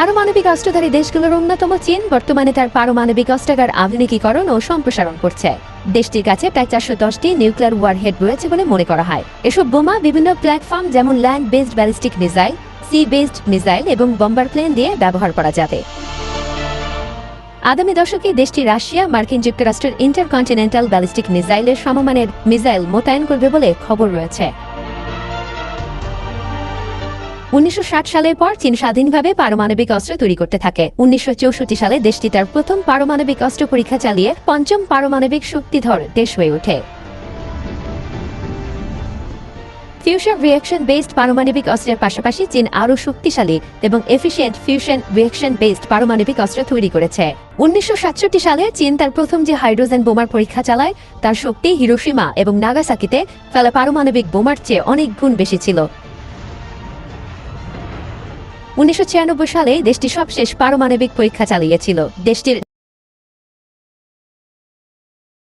পারমাণবিক অস্ত্রধারী দেশগুলোর অন্যতম চীন বর্তমানে তার পারমাণবিক অস্ত্রাগার আধুনিকীকরণ ও সম্প্রসারণ করছে। দেশটির কাছে প্রায় 410টি নিউক্লিয়ার ওয়ারহেড রয়েছে বলে মনে করা হয়। এসব বোমা বিভিন্ন প্ল্যাটফর্ম যেমন land based ballistic missile, sea based missile এবং বম্বার প্লেন দিয়ে ব্যবহার করা যাবে। আগামী দশকে দেশটি রাশিয়া মার্কিন যুক্তরাষ্ট্রের ইন্টারকন্টিনেন্টাল ব্যালিস্টিক মিসাইলের সমমানের মিসাইল মোতায়েন করবে বলে খবর রয়েছে। 1960 সালের পর চীন স্বাধীনভাবে পারমাণবিক অস্ত্র তৈরি করতে থাকে। 1964 সালে দেশটি তার প্রথম পারমাণবিক অস্ত্র পরীক্ষা চালিয়ে পঞ্চম পারমাণবিক শক্তিধর দেশ হয়ে ওঠে। ফিউশন রিঅ্যাকশন বেসড পারমাণবিক অস্ত্রের পাশাপাশি চীন আরও শক্তিশালী এবং এফিশিয়েন্ট ফিউশন রিঅ্যাকশন বেসড পারমাণবিক অস্ত্র তৈরি করেছে। 1967 সালে চীন তার প্রথম যে হাইড্রোজেন বোমার পরীক্ষা চালায় তার শক্তি হিরোশিমা এবং নাগাসাকিতে ফেলা পারমাণবিক বোমার চেয়ে অনেক গুণ বেশি ছিল। 1996 সালে দেশটি সবশেষ পারমাণবিক পরীক্ষা চালিয়েছিল। দেশটির